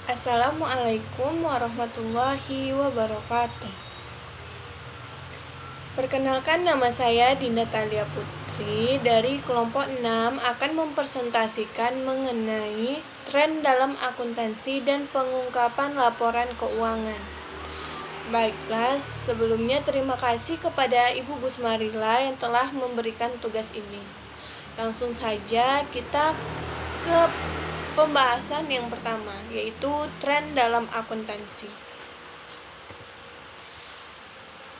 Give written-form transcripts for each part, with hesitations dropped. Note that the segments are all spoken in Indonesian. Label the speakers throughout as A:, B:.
A: Assalamualaikum warahmatullahi wabarakatuh. Perkenalkan, nama saya Dinda Thalia Putri dari kelompok 6 akan mempresentasikan mengenai tren dalam akuntansi dan pengungkapan laporan keuangan. Baiklah, sebelumnya terima kasih kepada Ibu Gusmarila yang telah memberikan tugas ini. Langsung saja kita ke pembahasan yang pertama, yaitu tren dalam akuntansi.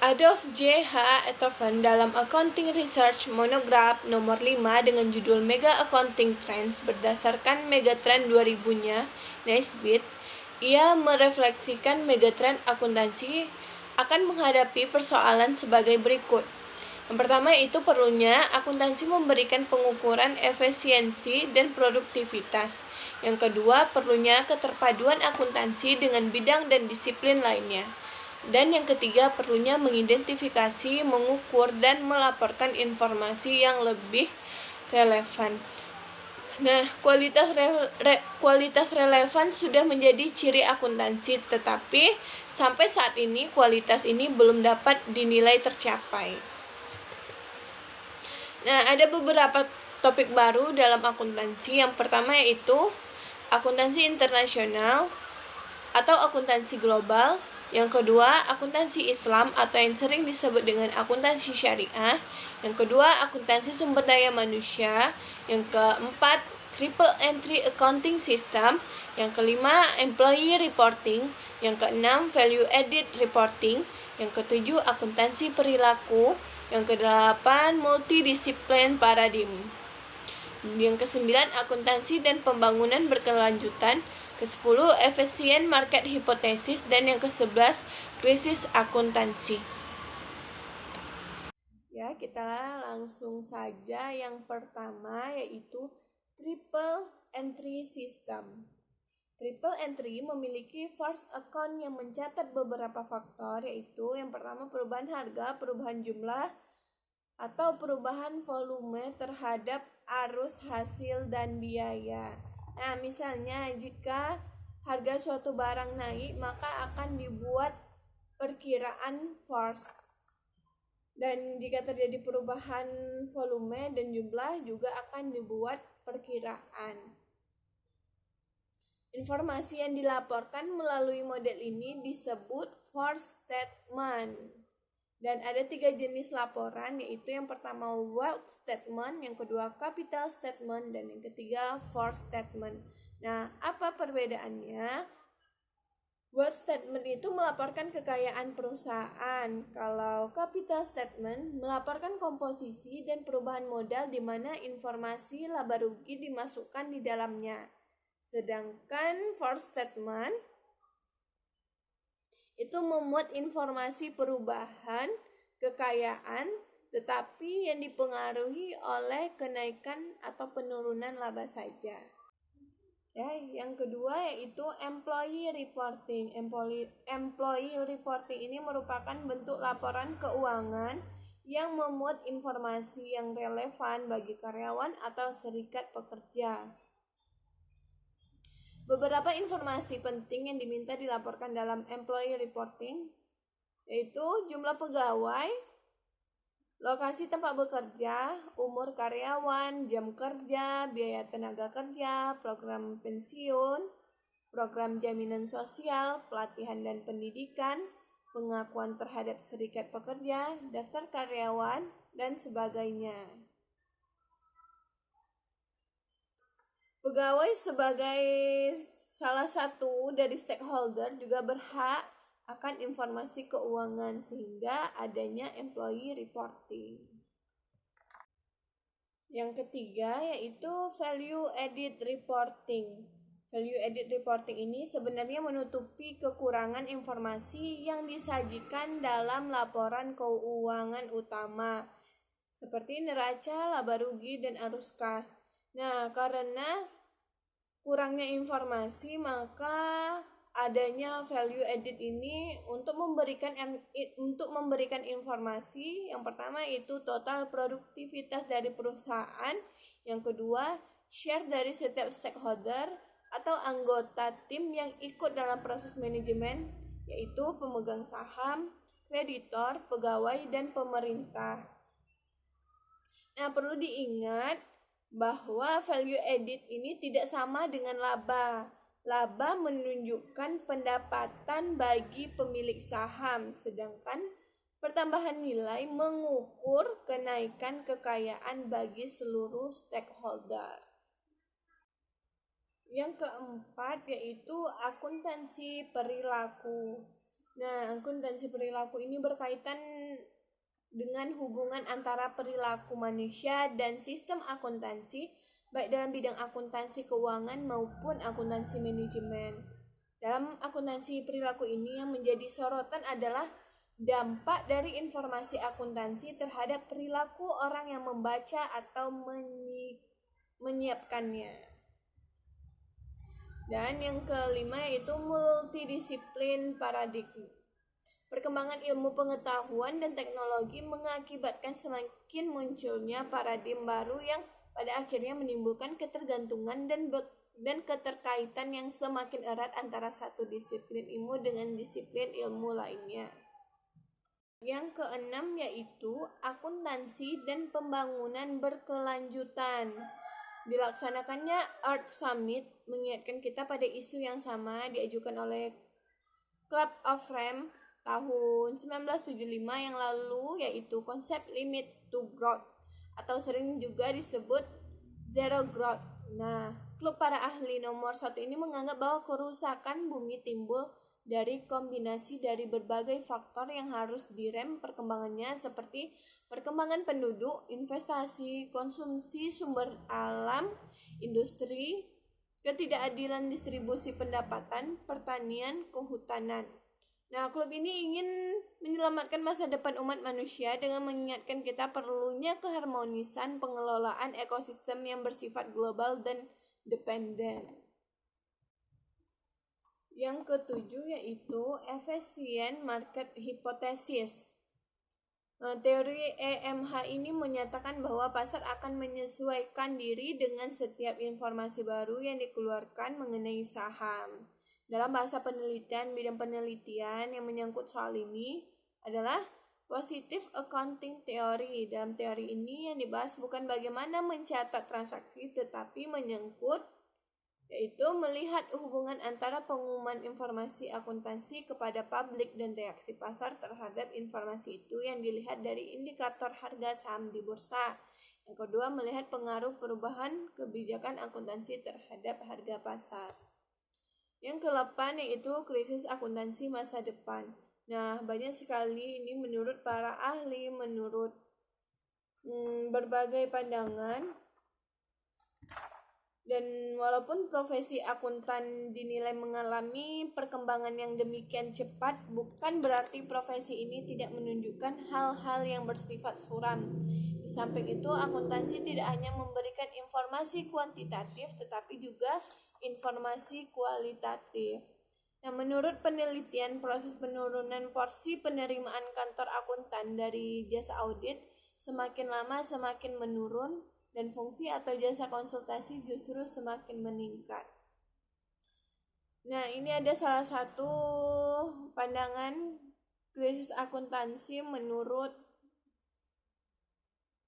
A: Adolf J. H. Etoffen dalam Accounting Research Monograph nomor 5 dengan judul Mega Accounting Trends berdasarkan Megatrend 2000-nya Naisbitt, ia merefleksikan megatrend akuntansi akan menghadapi persoalan sebagai berikut. Yang pertama itu perlunya akuntansi memberikan pengukuran efisiensi dan produktivitas. Yang kedua perlunya keterpaduan akuntansi dengan bidang dan disiplin lainnya. Dan yang ketiga perlunya mengidentifikasi, mengukur, dan melaporkan informasi yang lebih relevan. Nah, kualitas relevan sudah menjadi ciri akuntansi, tetapi sampai saat ini kualitas ini belum dapat dinilai tercapai. Nah, ada beberapa topik baru dalam akuntansi. Yang pertama yaitu akuntansi internasional atau akuntansi global. Yang kedua, akuntansi Islam atau yang sering disebut dengan akuntansi syariah. Yang kedua, akuntansi sumber daya manusia. Yang keempat, triple entry accounting system. Yang kelima, employee reporting. Yang keenam, value added reporting. Yang ketujuh, akuntansi perilaku. Yang kedelapan, multidisiplin paradigm. Yang kesembilan, akuntansi dan pembangunan berkelanjutan. Kesepuluh, efisien market hipotesis. Dan yang ke-11, krisis akuntansi. Ya, kita langsung saja yang pertama yaitu triple entry system. Triple entry memiliki first account yang mencatat beberapa faktor, yaitu yang pertama perubahan harga, perubahan jumlah, atau perubahan volume terhadap arus hasil dan biaya. Nah, misalnya jika harga suatu barang naik, maka akan dibuat perkiraan first. Dan jika terjadi perubahan volume dan jumlah, juga akan dibuat perkiraan. Informasi yang dilaporkan melalui model ini disebut first statement. Dan ada 3 jenis laporan, yaitu yang pertama wealth statement, yang kedua capital statement, dan yang ketiga first statement. Nah, apa perbedaannya? Wealth statement itu melaporkan kekayaan perusahaan. Kalau capital statement melaporkan komposisi dan perubahan modal di mana informasi laba rugi dimasukkan di dalamnya. Sedangkan first statement itu memuat informasi perubahan kekayaan tetapi yang dipengaruhi oleh kenaikan atau penurunan laba saja. Ya, yang kedua yaitu employee reporting. Employee reporting ini merupakan bentuk laporan keuangan yang memuat informasi yang relevan bagi karyawan atau serikat pekerja. Beberapa informasi penting yang diminta dilaporkan dalam employee reporting yaitu jumlah pegawai, lokasi tempat bekerja, umur karyawan, jam kerja, biaya tenaga kerja, program pensiun, program jaminan sosial, pelatihan dan pendidikan, pengakuan terhadap serikat pekerja, daftar karyawan, dan sebagainya. Pegawai sebagai salah satu dari stakeholder juga berhak akan informasi keuangan sehingga adanya employee reporting. Yang ketiga yaitu value added reporting. Value added reporting ini sebenarnya menutupi kekurangan informasi yang disajikan dalam laporan keuangan utama seperti neraca, laba rugi, dan arus kas. Nah, karena kurangnya informasi, maka adanya value added ini untuk memberikan informasi. Yang pertama itu total produktivitas dari perusahaan, yang kedua share dari setiap stakeholder, atau anggota tim yang ikut dalam proses manajemen, yaitu pemegang saham, kreditor, pegawai, dan pemerintah. Nah, perlu diingat bahwa value added ini tidak sama dengan laba. Laba menunjukkan pendapatan bagi pemilik saham, sedangkan pertambahan nilai mengukur kenaikan kekayaan bagi seluruh stakeholder. Yang keempat yaitu akuntansi perilaku. Nah, akuntansi perilaku ini berkaitan dengan hubungan antara perilaku manusia dan sistem akuntansi, baik dalam bidang akuntansi keuangan maupun akuntansi manajemen. Dalam akuntansi perilaku ini yang menjadi sorotan adalah dampak dari informasi akuntansi terhadap perilaku orang yang membaca atau menyiapkannya. Dan yang kelima yaitu multidisiplin paradigma. Perkembangan ilmu pengetahuan dan teknologi mengakibatkan semakin munculnya paradigma baru yang pada akhirnya menimbulkan ketergantungan dan keterkaitan yang semakin erat antara satu disiplin ilmu dengan disiplin ilmu lainnya. Yang keenam yaitu akuntansi dan pembangunan berkelanjutan. Dilaksanakannya Earth Summit mengingatkan kita pada isu yang sama diajukan oleh Club of Rome tahun 1975 yang lalu, yaitu konsep limit to growth atau sering juga disebut zero growth. Nah, klub para ahli nomor 1 ini menganggap bahwa kerusakan bumi timbul dari kombinasi dari berbagai faktor yang harus direm perkembangannya, seperti perkembangan penduduk, investasi, konsumsi sumber alam, industri, ketidakadilan distribusi pendapatan, pertanian, kehutanan. Nah, klub ini ingin menyelamatkan masa depan umat manusia dengan mengingatkan kita perlunya keharmonisan pengelolaan ekosistem yang bersifat global dan dependen. Yang ketujuh yaitu efficient market hypothesis. Teori EMH ini menyatakan bahwa pasar akan menyesuaikan diri dengan setiap informasi baru yang dikeluarkan mengenai saham. Dalam bahasa penelitian, bidang penelitian yang menyangkut soal ini adalah positive accounting theory. Dalam teori ini yang dibahas bukan bagaimana mencatat transaksi, tetapi menyangkut yaitu melihat hubungan antara pengumuman informasi akuntansi kepada publik dan reaksi pasar terhadap informasi itu yang dilihat dari indikator harga saham di bursa. Yang kedua, melihat pengaruh perubahan kebijakan akuntansi terhadap harga pasar. Yang ke-8 yaitu krisis akuntansi masa depan. Nah, banyak sekali ini menurut para ahli, menurut berbagai pandangan. Dan walaupun profesi akuntan dinilai mengalami perkembangan yang demikian cepat, bukan berarti profesi ini tidak menunjukkan hal-hal yang bersifat suram. Di samping itu, akuntansi tidak hanya memberikan informasi kuantitatif, tetapi juga informasi kualitatif. Nah, menurut penelitian, proses penurunan porsi penerimaan kantor akuntan dari jasa audit semakin lama semakin menurun, dan fungsi atau jasa konsultasi justru semakin meningkat. Nah, ini ada salah satu pandangan krisis akuntansi menurut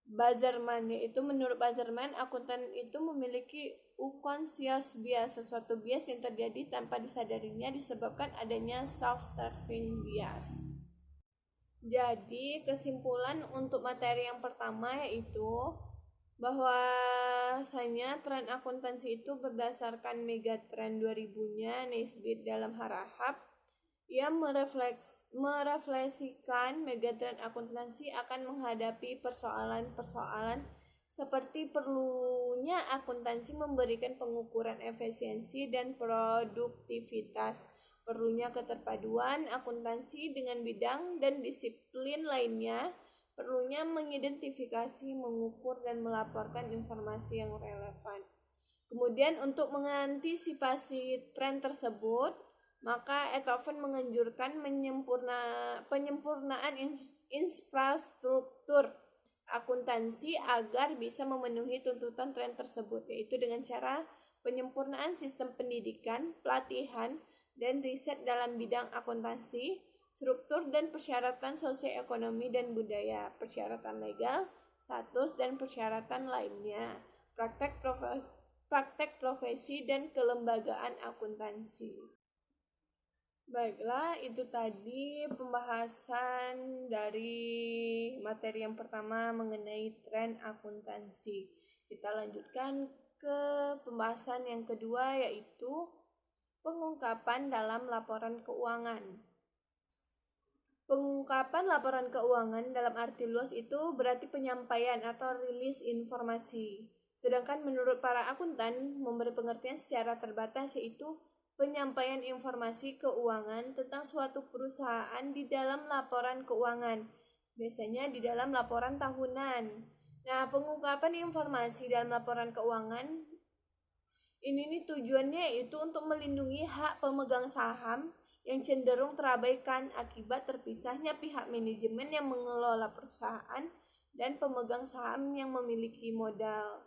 A: Bazarman, yaitu menurut Bazarman, akuntan itu memiliki unconscious bias, sesuatu bias yang terjadi tanpa disadarinya disebabkan adanya self-serving bias. Jadi, kesimpulan untuk materi yang pertama yaitu bahwasanya tren akuntansi itu berdasarkan megatrend 2000-nya Naisbitt dalam Harahap. Ia merefleksikan megatrend akuntansi akan menghadapi persoalan-persoalan seperti perlunya akuntansi memberikan pengukuran efisiensi dan produktivitas, perlunya keterpaduan akuntansi dengan bidang dan disiplin lainnya, perlunya mengidentifikasi, mengukur, dan melaporkan informasi yang relevan. Kemudian untuk mengantisipasi tren tersebut, maka Etoffen menganjurkan penyempurnaan infrastruktur akuntansi agar bisa memenuhi tuntutan tren tersebut, yaitu dengan cara penyempurnaan sistem pendidikan, pelatihan, dan riset dalam bidang akuntansi, struktur dan persyaratan sosioekonomi dan budaya, persyaratan legal, status dan persyaratan lainnya, praktek profesi dan kelembagaan akuntansi. Baiklah, itu tadi pembahasan dari materi yang pertama mengenai tren akuntansi. Kita lanjutkan ke pembahasan yang kedua, yaitu pengungkapan dalam laporan keuangan. Pengungkapan laporan keuangan dalam arti luas itu berarti penyampaian atau rilis informasi. Sedangkan menurut para akuntan, memberi pengertian secara terbatas yaitu penyampaian informasi keuangan tentang suatu perusahaan di dalam laporan keuangan, biasanya di dalam laporan tahunan. Nah, pengungkapan informasi dalam laporan keuangan ini tujuannya yaitu untuk melindungi hak pemegang saham yang cenderung terabaikan akibat terpisahnya pihak manajemen yang mengelola perusahaan dan pemegang saham yang memiliki modal.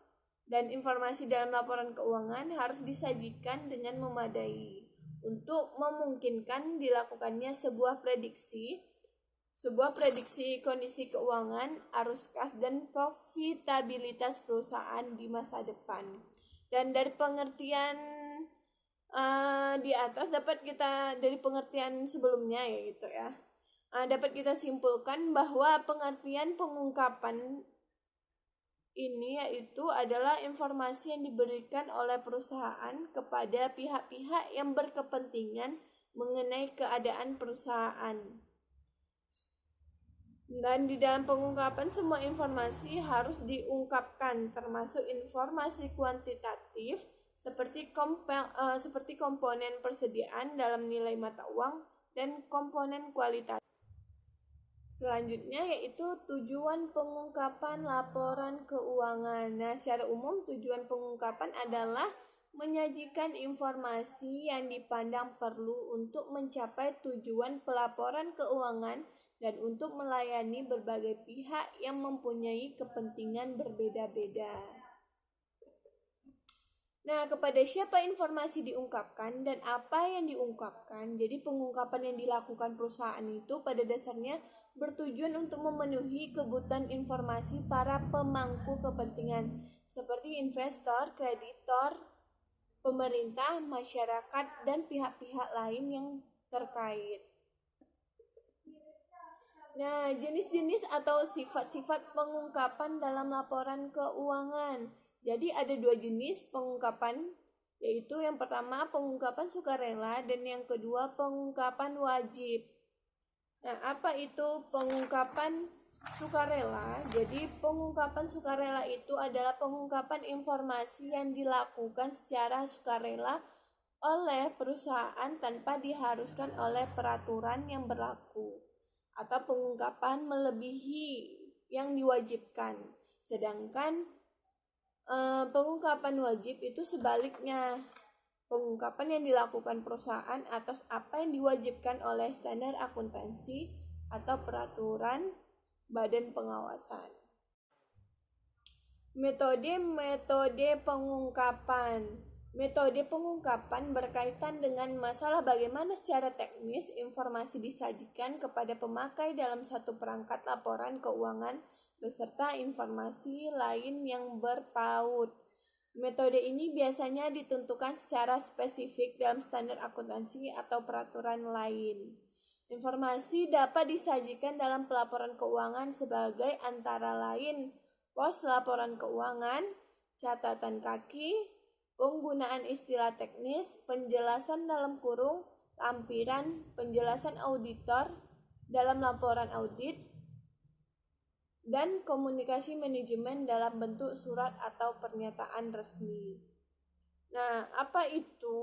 A: Dan informasi dalam laporan keuangan harus disajikan dengan memadai untuk memungkinkan dilakukannya sebuah prediksi kondisi keuangan, arus kas, dan profitabilitas perusahaan di masa depan. Dan dari pengertian di atas dari pengertian sebelumnya dapat kita simpulkan bahwa pengertian pengungkapan ini yaitu adalah informasi yang diberikan oleh perusahaan kepada pihak-pihak yang berkepentingan mengenai keadaan perusahaan. Dan di dalam pengungkapan semua informasi harus diungkapkan, termasuk informasi kuantitatif seperti komponen persediaan dalam nilai mata uang dan komponen kualitatif. Selanjutnya yaitu tujuan pengungkapan laporan keuangan. Nah, secara umum tujuan pengungkapan adalah menyajikan informasi yang dipandang perlu untuk mencapai tujuan pelaporan keuangan dan untuk melayani berbagai pihak yang mempunyai kepentingan berbeda-beda. Nah, kepada siapa informasi diungkapkan dan apa yang diungkapkan? Jadi pengungkapan yang dilakukan perusahaan itu pada dasarnya bertujuan untuk memenuhi kebutuhan informasi para pemangku kepentingan seperti investor, kreditor, pemerintah, masyarakat, dan pihak-pihak lain yang terkait. Nah, jenis-jenis atau sifat-sifat pengungkapan dalam laporan keuangan. Jadi ada dua jenis pengungkapan, yaitu yang pertama pengungkapan sukarela dan yang kedua pengungkapan wajib. Nah, apa itu pengungkapan sukarela? Jadi pengungkapan sukarela itu adalah pengungkapan informasi yang dilakukan secara sukarela oleh perusahaan tanpa diharuskan oleh peraturan yang berlaku, atau pengungkapan melebihi yang diwajibkan. Sedangkan pengungkapan wajib itu sebaliknya, pengungkapan yang dilakukan perusahaan atas apa yang diwajibkan oleh standar akuntansi atau peraturan badan pengawasan. Metode pengungkapan. Metode pengungkapan berkaitan dengan masalah bagaimana secara teknis informasi disajikan kepada pemakai dalam satu perangkat laporan keuangan beserta informasi lain yang berpaut. Metode ini biasanya ditentukan secara spesifik dalam standar akuntansi atau peraturan lain. Informasi dapat disajikan dalam pelaporan keuangan sebagai antara lain pos laporan keuangan, catatan kaki, penggunaan istilah teknis, penjelasan dalam kurung, lampiran, penjelasan auditor dalam laporan audit, dan komunikasi manajemen dalam bentuk surat atau pernyataan resmi. Nah, apa itu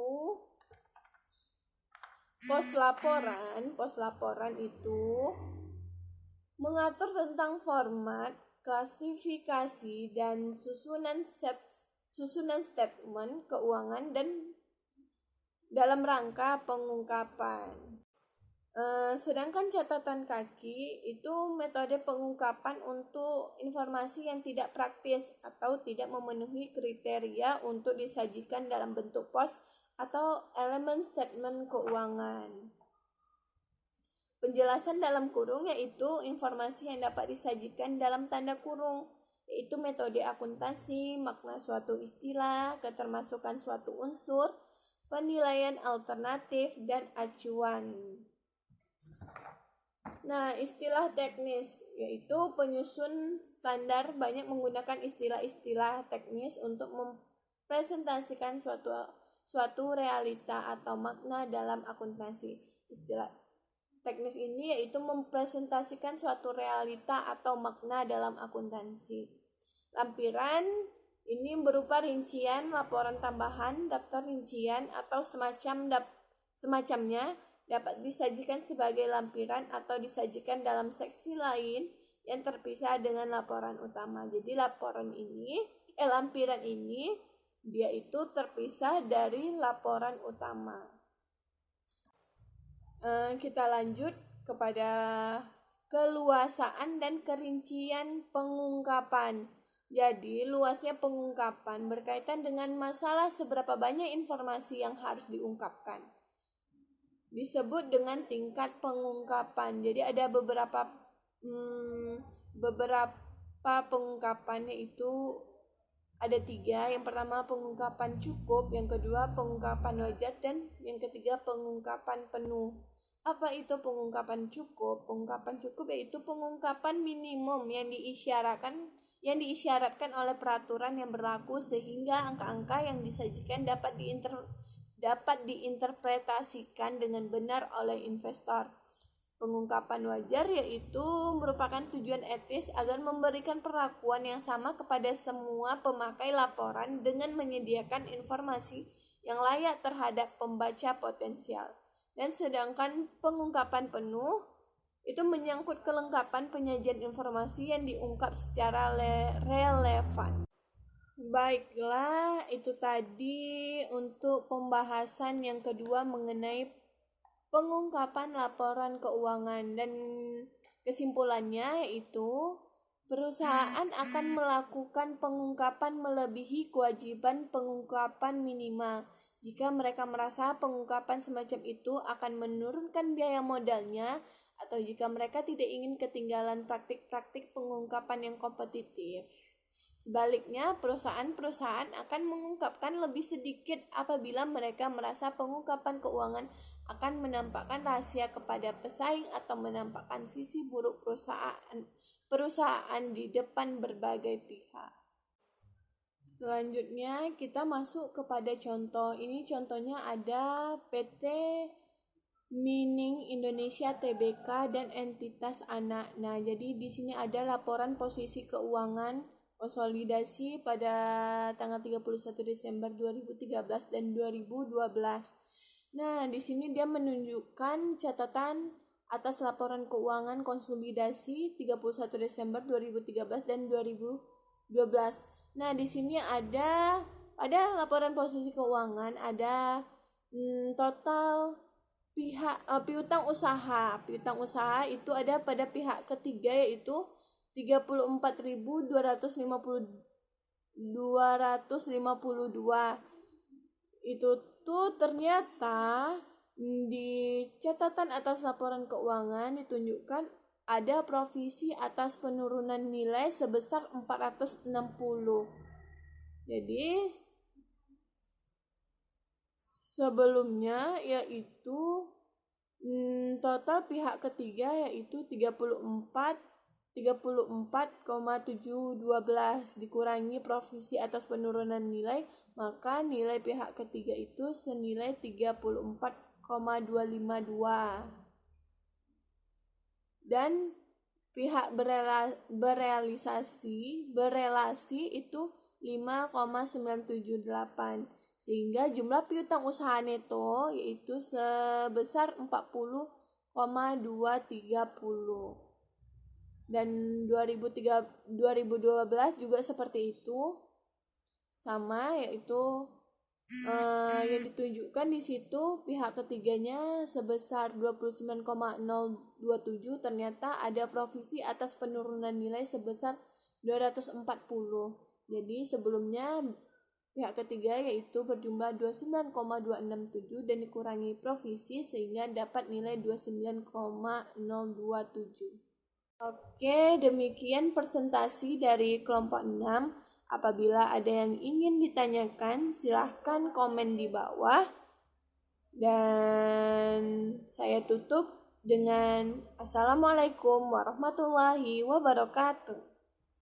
A: pos laporan? Pos laporan itu mengatur tentang format, klasifikasi, dan susunan statement keuangan dan dalam rangka pengungkapan. Sedangkan catatan kaki itu metode pengungkapan untuk informasi yang tidak praktis atau tidak memenuhi kriteria untuk disajikan dalam bentuk pos atau elemen statement keuangan. Penjelasan dalam kurung yaitu informasi yang dapat disajikan dalam tanda kurung, yaitu metode akuntansi, makna suatu istilah, ketermasukan suatu unsur, penilaian alternatif, dan acuan. Nah, istilah teknis yaitu penyusun standar banyak menggunakan istilah-istilah teknis untuk mempresentasikan suatu realita atau makna dalam akuntansi. Istilah teknis ini yaitu mempresentasikan suatu realita atau makna dalam akuntansi. Lampiran ini berupa rincian, laporan tambahan, daftar rincian atau semacamnya dapat disajikan sebagai lampiran atau disajikan dalam seksi lain yang terpisah dengan laporan utama. Jadi lampiran ini dia itu terpisah dari laporan utama. Kita lanjut kepada keluasaan dan kerincian pengungkapan. Jadi, luasnya pengungkapan berkaitan dengan masalah seberapa banyak informasi yang harus diungkapkan. Disebut dengan tingkat pengungkapan. Jadi ada beberapa pengungkapan, yaitu ada 3. Yang pertama pengungkapan cukup, yang kedua pengungkapan wajar, dan yang ketiga pengungkapan penuh. Apa itu pengungkapan cukup? Pengungkapan cukup yaitu pengungkapan minimum yang diisyaratkan oleh peraturan yang berlaku sehingga angka-angka yang disajikan dapat diinterpretasikan dengan benar oleh investor. Pengungkapan wajar yaitu merupakan tujuan etis agar memberikan perlakuan yang sama kepada semua pemakai laporan dengan menyediakan informasi yang layak terhadap pembaca potensial. Dan sedangkan pengungkapan penuh itu menyangkut kelengkapan penyajian informasi yang diungkap secara relevan. Baiklah, itu tadi untuk pembahasan yang kedua mengenai pengungkapan laporan keuangan, dan kesimpulannya yaitu perusahaan akan melakukan pengungkapan melebihi kewajiban pengungkapan minimal jika mereka merasa pengungkapan semacam itu akan menurunkan biaya modalnya atau jika mereka tidak ingin ketinggalan praktik-praktik pengungkapan yang kompetitif. Sebaliknya, perusahaan-perusahaan akan mengungkapkan lebih sedikit apabila mereka merasa pengungkapan keuangan akan menampakkan rahasia kepada pesaing atau menampakkan sisi buruk perusahaan di depan berbagai pihak. Selanjutnya kita masuk kepada contoh. Ini contohnya ada PT Mining Indonesia Tbk dan entitas anak. Nah, jadi di sini ada laporan posisi keuangan konsolidasi pada tanggal 31 Desember 2013 dan 2012. Nah, di sini dia menunjukkan catatan atas laporan keuangan konsolidasi 31 Desember 2013 dan 2012. Nah, di sini ada pada laporan posisi keuangan ada total piutang usaha. Piutang usaha itu ada pada pihak ketiga yaitu 34.252. Itu tuh ternyata di catatan atas laporan keuangan ditunjukkan ada provisi atas penurunan nilai sebesar 460. Jadi sebelumnya yaitu total pihak ketiga yaitu 34,712 dikurangi provisi atas penurunan nilai, maka nilai pihak ketiga itu senilai 34,252. Dan pihak berelasi itu 5,978, sehingga jumlah piutang usaha neto yaitu sebesar 40,230. Dan 2012 juga seperti itu, sama yaitu yang ditunjukkan di situ pihak ketiganya sebesar 29,027, ternyata ada provisi atas penurunan nilai sebesar 240. Jadi sebelumnya pihak ketiga yaitu berjumlah 29,267 dan dikurangi provisi sehingga dapat nilai 29,027. Oke, demikian presentasi dari kelompok 6. Apabila ada yang ingin ditanyakan, silahkan komen di bawah. Dan saya tutup dengan Assalamualaikum warahmatullahi wabarakatuh.